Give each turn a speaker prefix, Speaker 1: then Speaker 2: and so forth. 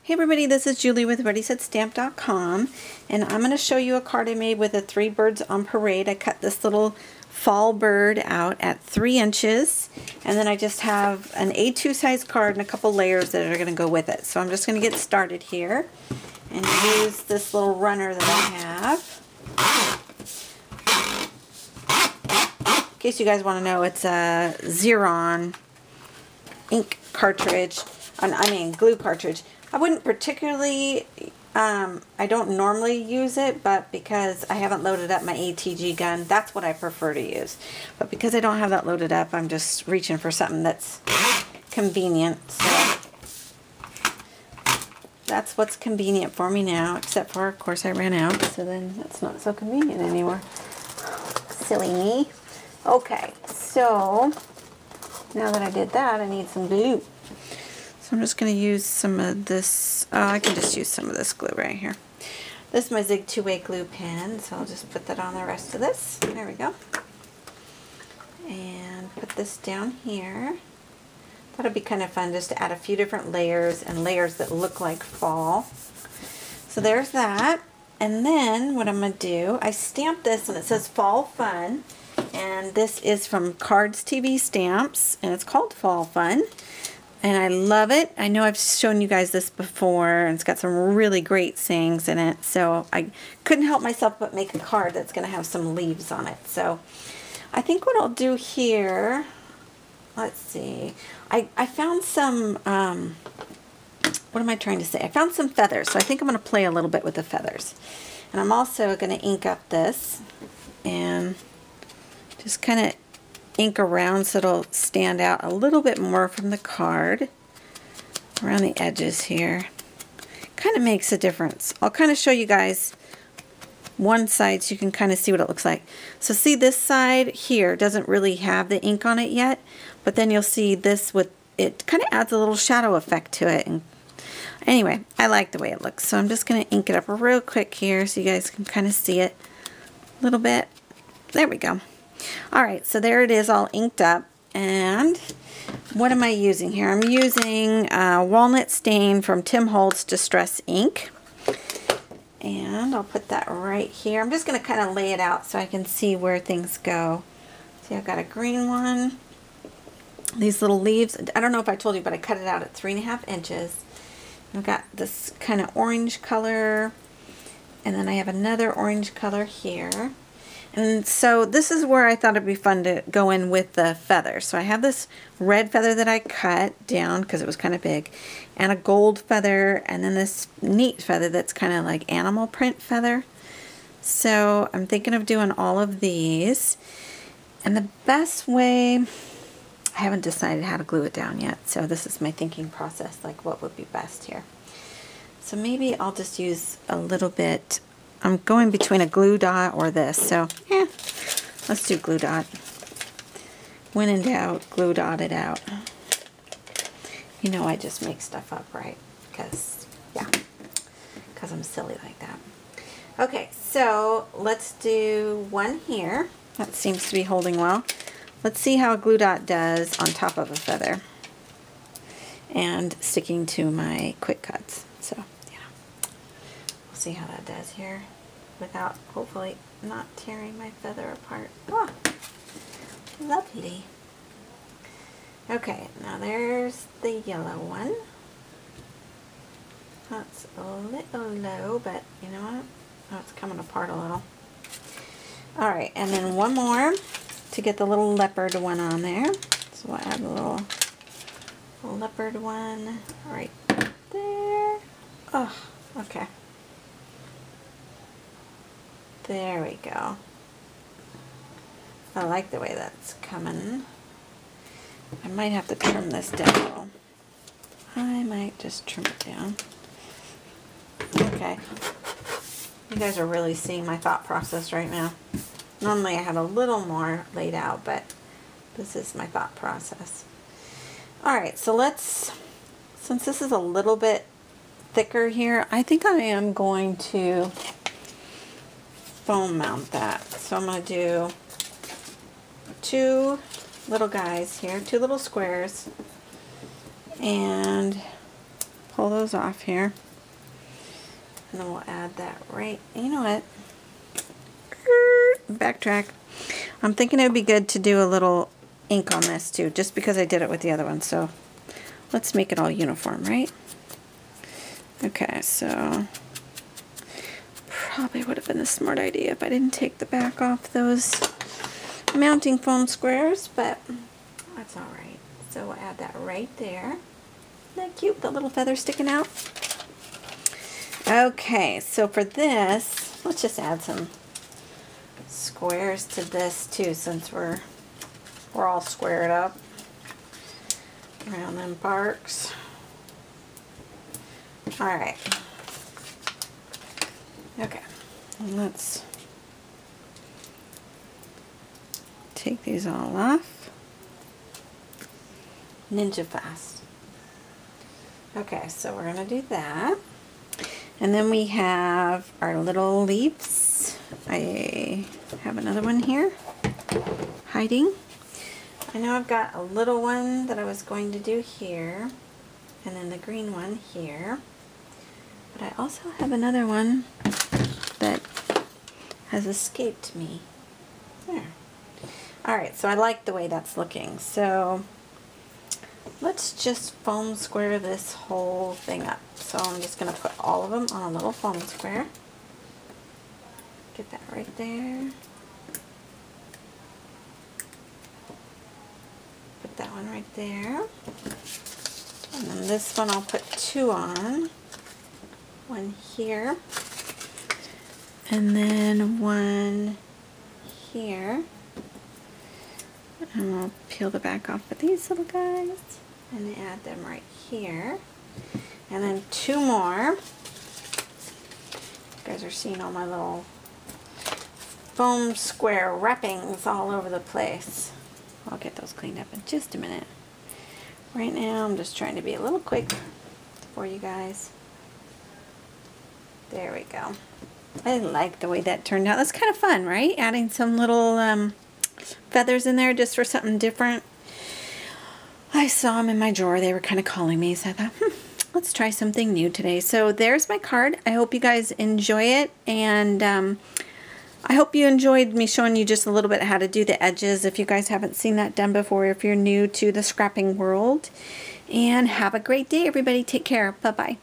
Speaker 1: Hey everybody, this is Julie with ReadySetStamp.com, and I'm going to show you a card I made with the 3 birds on parade. I cut this little fall bird out at 3 inches, and then I just have an A2 size card and a couple layers that are going to go with it. So I'm just going to get started here and use this little runner that I have. In case you guys want to know, it's a Xeron ink cartridge, glue cartridge. I wouldn't particularly, I don't normally use it, but because I haven't loaded up my ATG gun, that's what I prefer to use. But because I don't have that loaded up, I'm just reaching for something that's convenient. So that's what's convenient for me now, except for, of course, I ran out, so then that's not so convenient anymore. Silly me. Okay, so now that I did that, I need some glue. So I'm just going to use some of this, I can just use some of this glue right here. This is my Zig 2-way glue pen, so I'll just put that on the rest of this. There we go. And put this down here. Thought it'd be kind of fun just to add a few different layers and layers that look like fall. So there's that. And then what I'm going to do, I stamped this and it says Fall Fun. And this is from CardzTV Stamps, and it's called Fall Fun. And I love it. I know I've shown you guys this before, and it's got some really great sayings in it. So I couldn't help myself but make a card that's going to have some leaves on it. So I think what I'll do here, let's see. I found some, what am I trying to say? I found some feathers. So I think I'm going to play a little bit with the feathers. And I'm also going to ink up this and just kind of ink around so it'll stand out a little bit more from the card around the edges here. Kind of makes a difference. I'll kind of show you guys one side so you can kind of see what it looks like. So see, this side here doesn't really have the ink on it yet, but then you'll see this with it kind of adds a little shadow effect to it. And anyway, I like the way it looks, so I'm just going to ink it up real quick here so you guys can kind of see it a little bit. There we go. Alright, so there it is all inked up, and what am I using here? I'm using Walnut Stain from Tim Holtz Distress Ink, and I'll put that right here. I'm just going to kind of lay it out so I can see where things go. See, I've got a green one, these little leaves. I don't know if I told you, but I cut it out at 3.5 inches. I've got this kind of orange color, and then I have another orange color here. And so this is where I thought it'd be fun to go in with the feather. So I have this red feather that I cut down because it was kind of big, and a gold feather, and then this neat feather that's kind of like animal print feather. So I'm thinking of doing all of these. And the best way, I haven't decided how to glue it down yet. So this is my thinking process, like what would be best here. So maybe I'll just use a little bit. I'm going between a glue dot or this, so yeah, let's do glue dot. When in doubt, glue dot it out. You know I just make stuff up, right? Because I'm silly like that. Okay, so let's do one here. That seems to be holding well. Let's see how a glue dot does on top of a feather and sticking to my quick cuts. So we'll see how that does here without hopefully not tearing my feather apart. Oh, lovely. Okay, now there's the yellow one. That's a little low, but you know what? Oh, it's coming apart a little. Alright, and then one more to get the little leopard one on there. So we'll add a little leopard one right there. Oh, okay. There we go. I like the way that's coming. I might have to trim this down. I might just trim it down. Okay. You guys are really seeing my thought process right now. Normally I have a little more laid out, but this is my thought process. Alright, so since this is a little bit thicker here, I think I am going to foam mount that. So I'm going to do 2 little guys here, 2 little squares, and pull those off here. And then we'll add that right, you know what? Backtrack. I'm thinking it would be good to do a little ink on this too, just because I did it with the other one. So let's make it all uniform, right? Okay, so probably would have been a smart idea if I didn't take the back off those mounting foam squares, but that's all right. So we'll add that right there. Isn't that cute, the little feather sticking out? Okay, so for this, let's just add some squares to this too, since we're all squared up around them parks. All right. Okay, let's take these all off. Ninja fast. Okay, so we're gonna do that. And then we have our little leaves. I have another one here, hiding. I know I've got a little one that I was going to do here, and then the green one here. But I also have another one that has escaped me. There. Alright, so I like the way that's looking. So let's just foam square this whole thing up. So I'm just going to put all of them on a little foam square. Get that right there. Put that one right there. And then this one I'll put 2 on. One here. And then one here. And we'll peel the back off of these little guys and add them right here. And then 2 more. You guys are seeing all my little foam square wrappings all over the place. I'll get those cleaned up in just a minute. Right now I'm just trying to be a little quick for you guys. There we go. I like the way that turned out. That's kind of fun, right? Adding some little feathers in there just for something different. I saw them in my drawer. They were kind of calling me, so I thought, let's try something new today. So there's my card. I hope you guys enjoy it, and I hope you enjoyed me showing you just a little bit how to do the edges if you guys haven't seen that done before, if you're new to the scrapping world. And have a great day, everybody. Take care. Bye-bye.